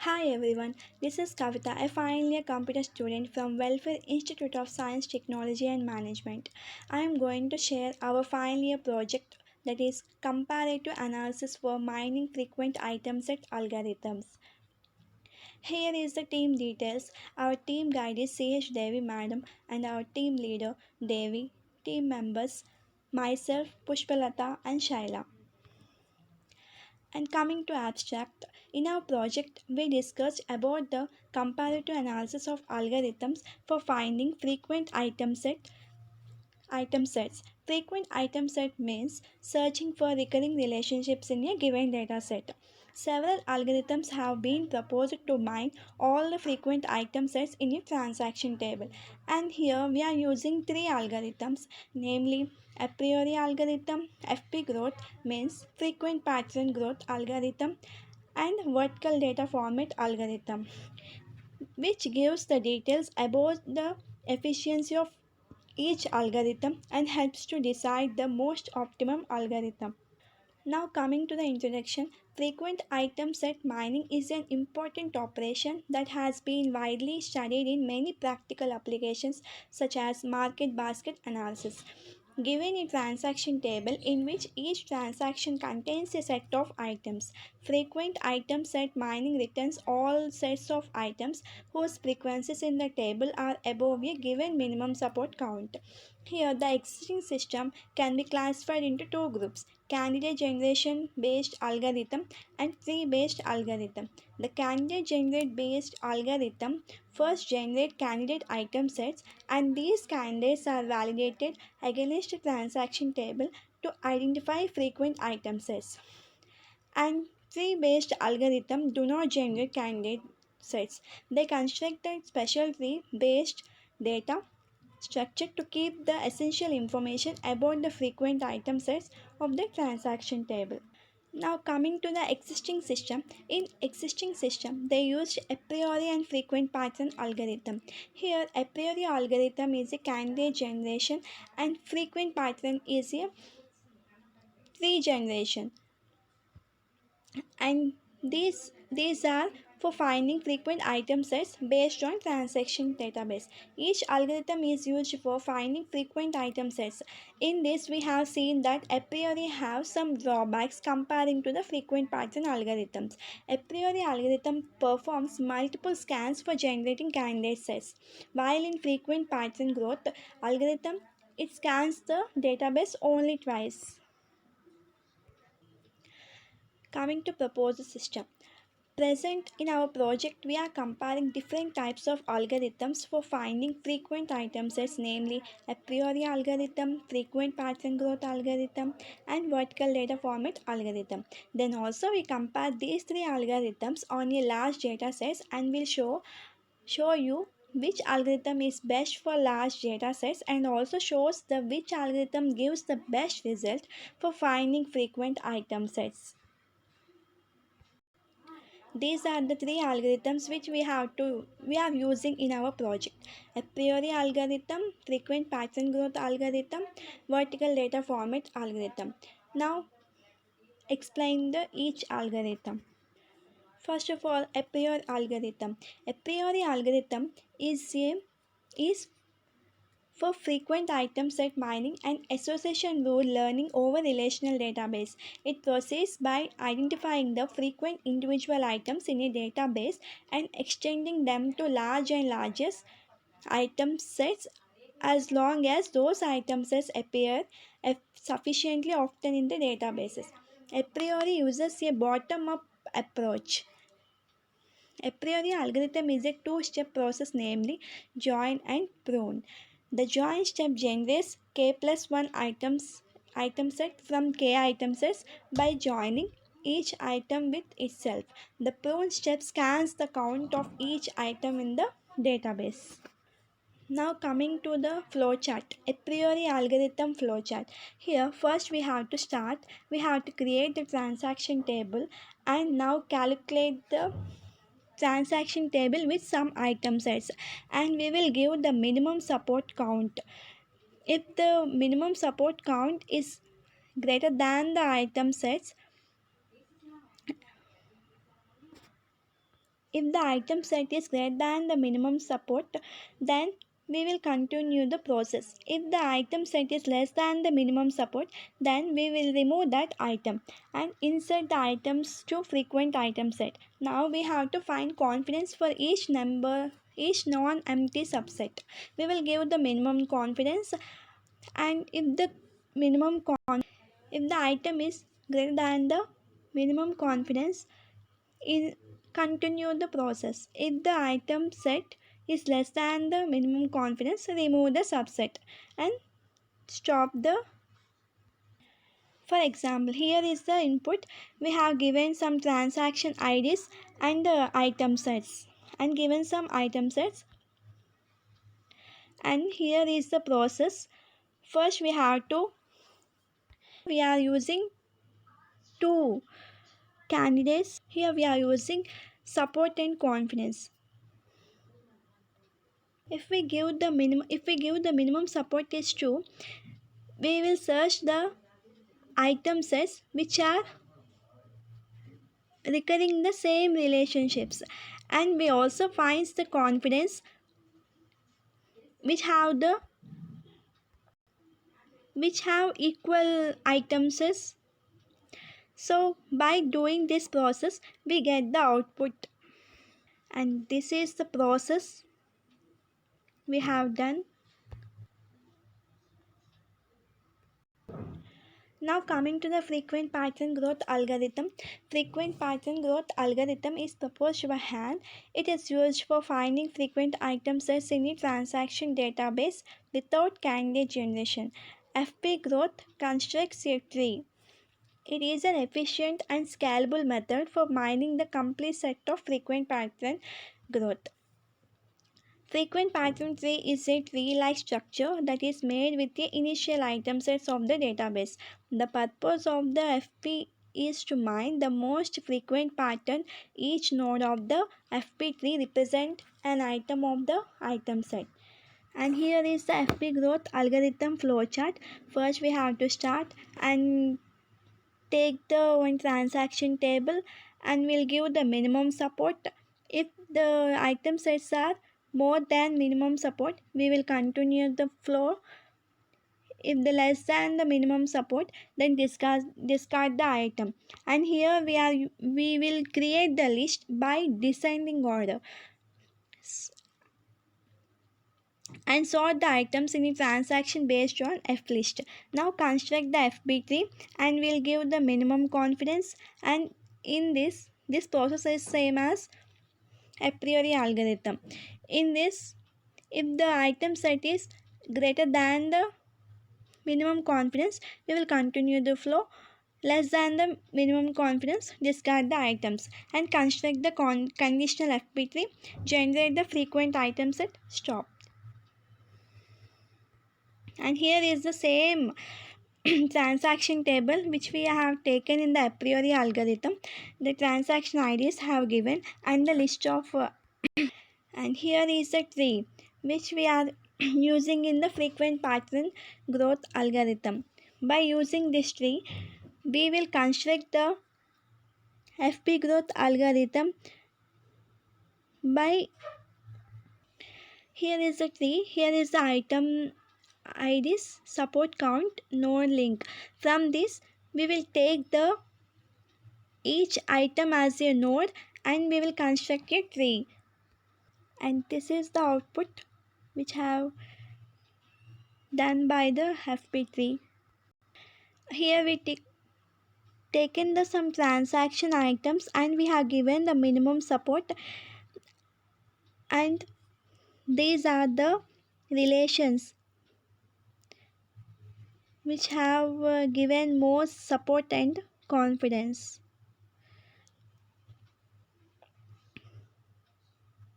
Hi everyone, this is Kavita, a final year computer student from Welfare Institute of Science, Technology and Management. I am going to share our final year project that is Comparative Analysis for Mining Frequent Item Set Algorithms. Here is the team details. Our team guide is Devi Madam and our team leader Devi, team members myself, Pushpalata and Shaila. And coming to abstract, in our project we discussed about the comparative analysis of algorithms for finding frequent item sets. Frequent item set means searching for recurring relationships in a given data set. Several algorithms have been proposed to mine all the frequent item sets in a transaction table. And here we are using three algorithms, namely a priori algorithm, FP growth means frequent pattern growth algorithm, and vertical data format algorithm, which gives the details about the efficiency of each algorithm and helps to decide the most optimum algorithm. Now coming to the introduction, frequent item set mining is an important operation that has been widely studied in many practical applications such as market basket analysis. Given a transaction table in which each transaction contains a set of items, frequent item set mining returns all sets of items whose frequencies in the table are above a given minimum support count. Here, the existing system can be classified into two groups, candidate generation based algorithm and tree based algorithm. The candidate generate based algorithm first generate candidate item sets, and these candidates are validated against a transaction table to identify frequent item sets. And tree based algorithm do not generate candidate sets. They construct a special tree based data structure to keep the essential information about the frequent item sets of the transaction table. Now coming to the existing system, in existing system they used a priori and frequent pattern algorithm. Here a priori algorithm is a candidate generation and frequent pattern is a tree generation, and these are for finding frequent item sets based on transaction database. Each algorithm is used for finding frequent item sets. In this we have seen that a priori have some drawbacks comparing to the frequent pattern algorithms. A priori algorithm performs multiple scans for generating candidate sets, while in frequent pattern growth algorithm it scans the database only twice. Coming to proposed system. Present in our project, we are comparing different types of algorithms for finding frequent item sets, namely a priori algorithm, frequent pattern growth algorithm, and vertical data format algorithm. Then also we compare these three algorithms on a large data sets and will show you which algorithm is best for large data sets, and also shows the which algorithm gives the best result for finding frequent item sets. These are the three algorithms which we are using in our project. A priori algorithm, frequent pattern growth algorithm, vertical data format algorithm. Now explain the each algorithm. First of all, a priori algorithm. A priori algorithm is for frequent item set mining and association rule learning over relational database. It proceeds by identifying the frequent individual items in a database and extending them to large and largest item sets as long as those item sets appear sufficiently often in the databases. A priori uses a bottom up approach. A priori algorithm is a two-step process, namely join and prune. The join step generates k plus 1 item set from k item sets by joining each item with itself. The prune step scans the count of each item in the database. Now coming to the flowchart, a priori algorithm flowchart. Here first we have to create the transaction table and now calculate the transaction table with some item sets, and we will give the minimum support count. If the minimum support count is greater than the item sets, If the item set is greater than the minimum support, then we will continue the process. If the item set is less than the minimum support, then we will remove that item and insert the items to frequent item set. Now we have to find confidence for each non-empty subset. We will give the minimum confidence, and minimum con if the item is greater than the minimum confidence, in continue the process. If the item set is less than the minimum confidence, remove the subset and stop the. For example, here is the input. We have given some transaction IDs and item sets, and given some item sets, and here is the process. First we have to, we are using two candidates. Here we are using support and confidence. If we give the minimum support is true, we will search the item sets which are recurring the same relationships, and we also finds the confidence which have the which have equal item sets. So by doing this process we get the output, and this is the process we have done. Now coming to the frequent pattern growth algorithm. Frequent pattern growth algorithm is proposed by hand. It is used for finding frequent item sets in a transaction database without candidate generation. FP growth constructs a tree. It is an efficient and scalable method for mining the complete set of frequent pattern growth. Frequent pattern tree is a tree-like structure that is made with the initial item sets of the database. The purpose of the FP is to mine the most frequent pattern. Each node of the FP tree represents an item of the item set. And here is the FP growth algorithm flowchart. First we have to start and take the one transaction table, and we'll give the minimum support. If the item sets are more than minimum support, we will continue the flow. If the less than the minimum support, then discard the item. And here we will create the list by descending order and sort the items in the transaction based on F list. Now construct the FB tree, and we'll give the minimum confidence, and in this process is same as a priori algorithm. In this, if the item set is greater than the minimum confidence, we will continue the flow. Less than the minimum confidence, discard the items and construct the conditional FP tree, generate the frequent item set, stop. And here is the same transaction table which we have taken in the a priori algorithm. The transaction IDs have given and the list of and here is the tree which we are using in the frequent pattern growth algorithm. By using this tree, we will construct the FP growth algorithm by, here is the tree, here is the item IDs, support count, node link. From this we will take the each item as a node, and we will construct a tree. And this is the output which have done by the FP tree. Here we taken the some transaction items, and we have given the minimum support, and these are the relations which have given more support and confidence.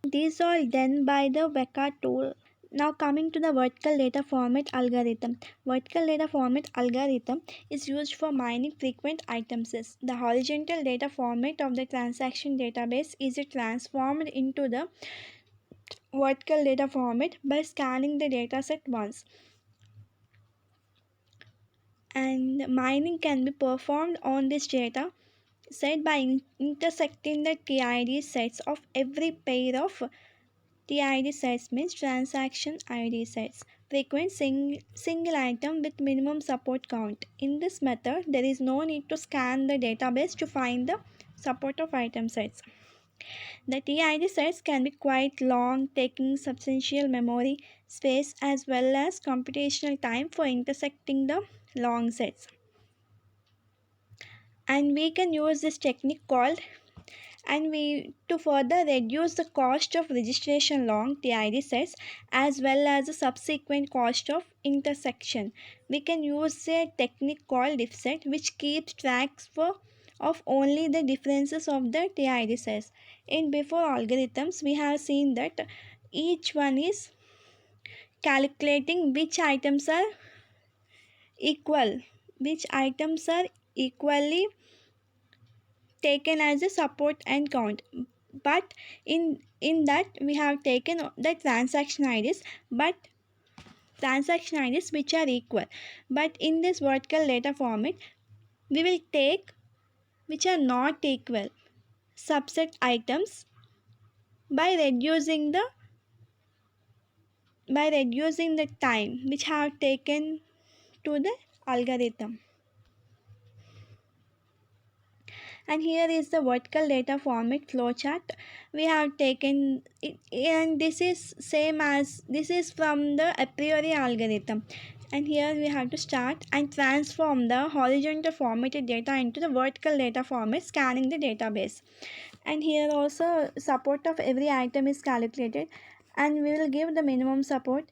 These are done by the Vector tool. Now coming to the vertical data format algorithm. Vertical data format algorithm is used for mining frequent item sets. The horizontal data format of the transaction database is transformed into the vertical data format by scanning the dataset once. And mining can be performed on this data set by intersecting the TID sets of every pair of TID sets means transaction ID sets. Frequent single item with minimum support count. In this method, there is no need to scan the database to find the support of item sets. The TID sets can be quite long, taking substantial memory space as well as computational time for intersecting the long sets. And we can use this technique called and we to further reduce the cost of registration long TID sets as well as the subsequent cost of intersection. We can use a technique called diffset which keeps tracks of only the differences of the TID sets. In before algorithms, we have seen that each one is calculating equal, which items are equally taken as a support and count, but in that we have taken the transaction IDs which are equal, but in this vertical data format we will take which are not equal subset items by reducing the time which have taken to the algorithm. And here is the vertical data format flowchart we have taken it, and this is same as this is from the a priori algorithm. And here we have to start and transform the horizontal formatted data into the vertical data format, scanning the database. And here also support of every item is calculated, and we will give the minimum support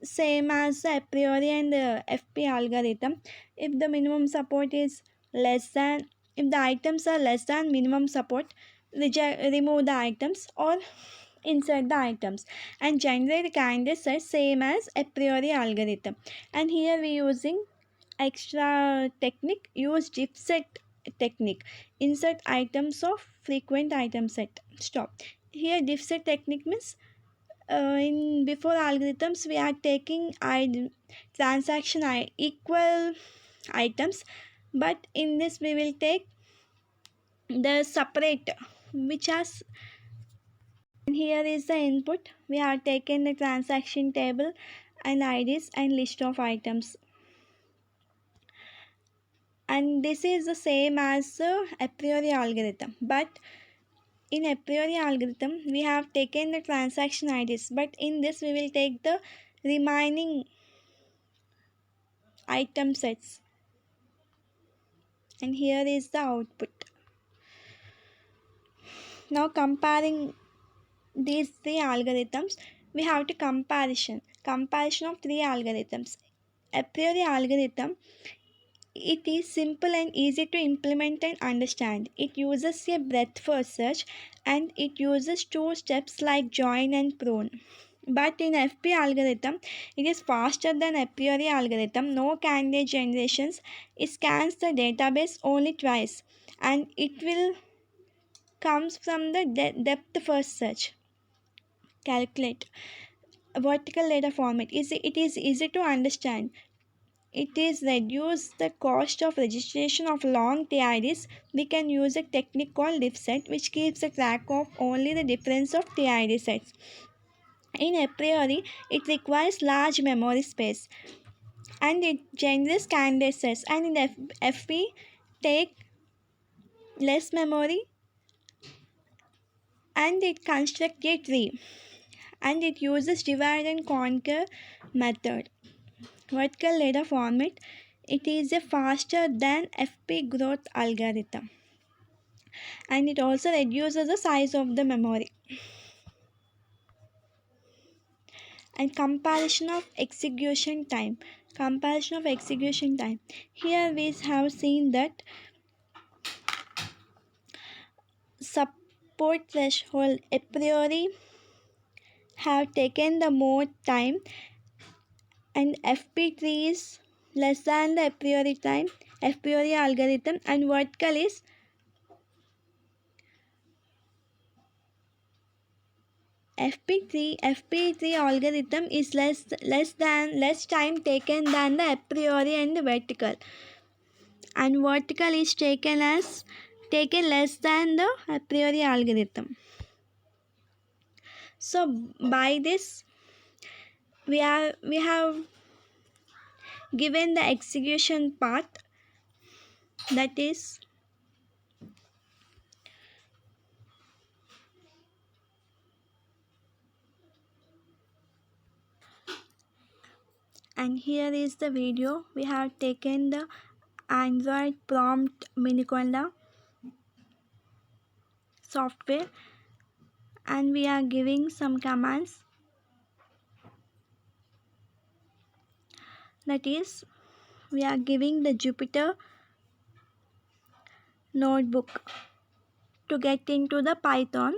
same as the a priori and FP algorithm. If the minimum support is less than, if the items are less than minimum support, remove the items or insert the items and generate candidate set same as a priori algorithm. And here we using extra technique, use diffset technique, insert items of frequent item set. Stop. Here diffset technique means in before algorithms we are taking equal items, but in this we will take the separate which has, and here is the input we have taken the transaction table and IDs and list of items, and this is the same as the a priori algorithm, but in a priori algorithm we have taken the transaction IDs, but in this we will take the remaining item sets, and here is the output. Now comparing these three algorithms, we have to comparison of three algorithms. A priori algorithm, it is simple and easy to implement and understand. It uses a breadth first search and it uses two steps like join and prune. But in FP algorithm, it is faster than a priori algorithm. No candidate generations. It scans the database only twice, and it will comes from the depth first search. Calculate. Vertical data format. It is easy to understand. It is reduce the cost of registration of long TIDs. We can use a technique called diffset which keeps a track of only the difference of TID sets. In a priori, it requires large memory space and it generates candidate sets, and in FP take less memory and it constructs a tree, and it uses divide and conquer method. Vertical data format, it is a faster than FP growth algorithm, and it also reduces the size of the memory. And comparison of execution time, here we have seen that support threshold a priori have taken the more time, and FP3 is less than the a priori time, a priori algorithm, and vertical is FP3 algorithm is less time taken than the a priori and the vertical, and vertical is taken as taken less than the a priori algorithm. So by this we have given the execution path, that is, and here is the video. We have taken the Android prompt Miniconda software, and we are giving some commands, that is, we are giving the Jupyter notebook to get into the Python.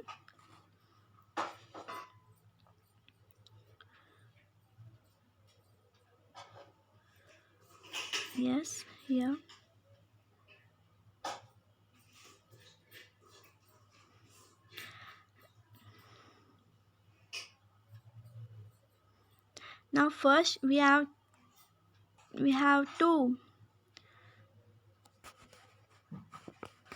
Yes, here. Now first we have to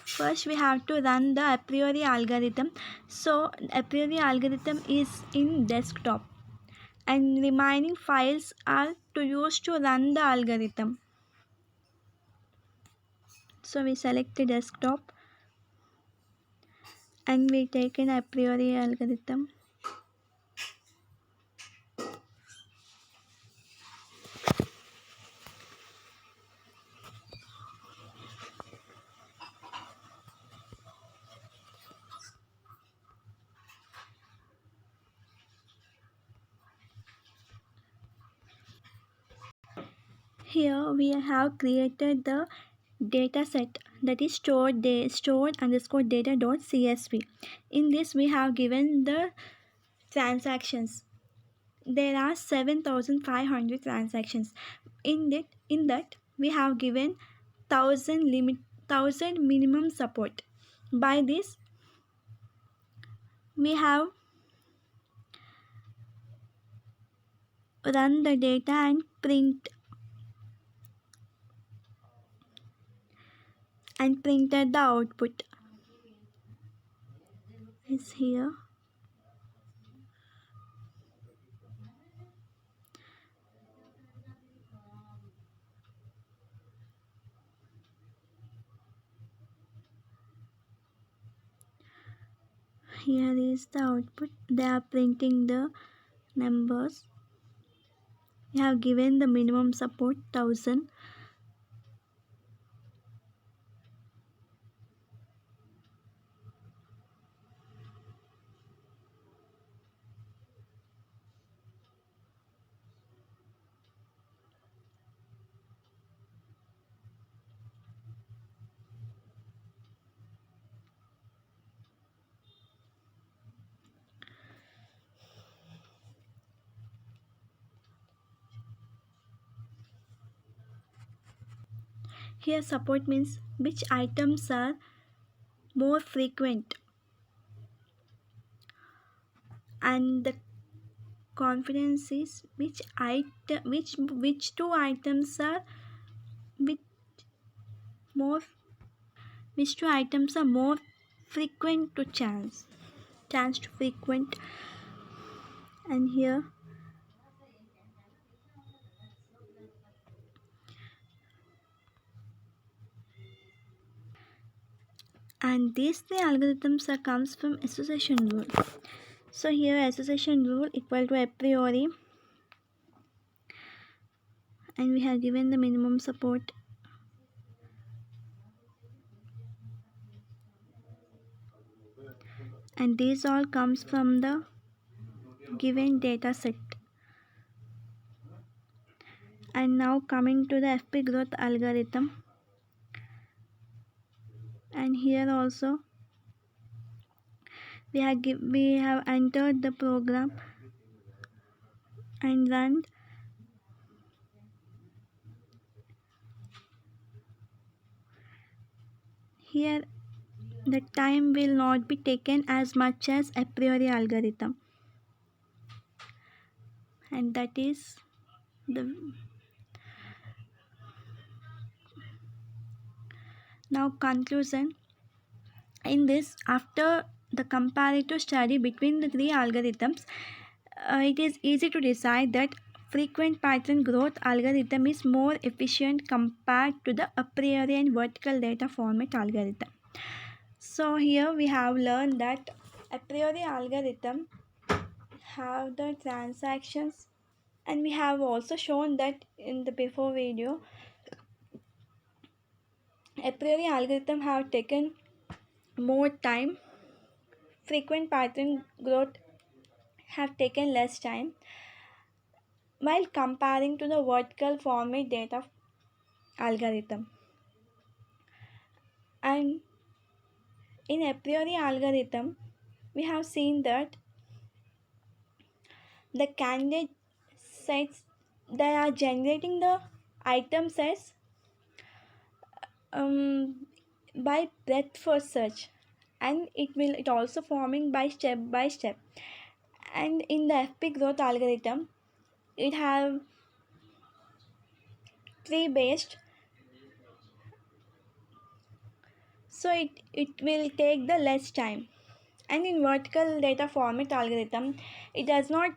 first we have to run the a priori algorithm. So a priori algorithm is in desktop, and remaining files are to use to run the algorithm. So we select the desktop and we take an a priori algorithm. Here we have created the data set, that is stored underscore data dot csv. In this we have given the transactions. There are 7,500 transactions. In that we have given 1,000 minimum support. By this we have run the data and printed the output is here. Here is the output. They are printing the numbers. We have given the minimum support 1,000. Here support means which items are more frequent, and the confidence is which two items are which more which two items are more frequent to chance to frequent. And here and these three algorithms are comes from association rule. So here association rule equal to a priori, and we have given the minimum support, and these all comes from the given data set. And now coming to the FP growth algorithm, and here also we have entered the program and run. Here the time will not be taken as much as a priori algorithm, and that is the. Now conclusion. In this, after the comparative study between the three algorithms, it is easy to decide that frequent pattern growth algorithm is more efficient compared to the a priori and vertical data format algorithm. So here we have learned that a priori algorithm have the transactions, and we have also shown that in the before video a priori algorithm have taken more time, frequent pattern growth have taken less time, while comparing to the vertical format data algorithm. And in a priori algorithm, we have seen that the candidate sets they are generating the item sets um, by breadth first search, and it also forming by step. And in the FP growth algorithm, it have tree based, so it will take the less time. And in vertical data format algorithm, it does not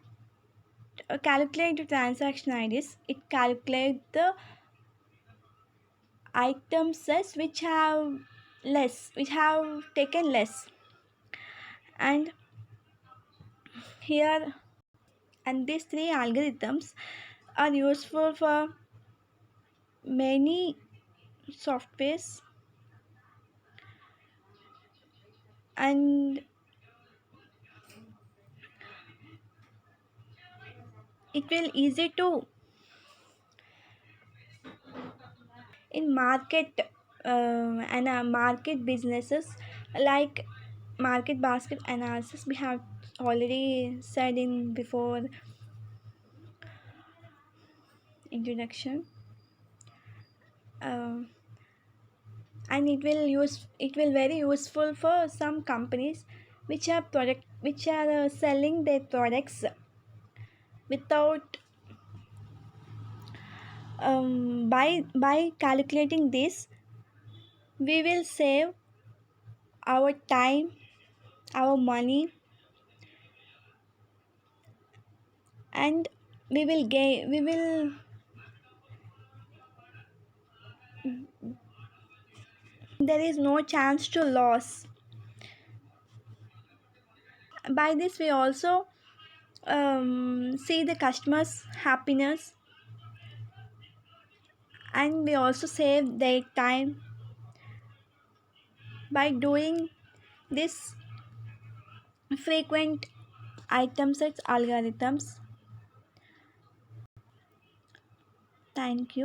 calculate the transaction IDs, it calculates the item sets which have taken less. And here, and these three algorithms are useful for many softwares, and it will easy to in market and market businesses like market basket analysis we have already said in before introduction. um, and it will very useful for some companies which are selling their products without by calculating this we will save our time, our money, and we will there is no chance to loss. By this we also see the customers happiness, and we also save their time by doing this frequent item sets algorithms. Thank you.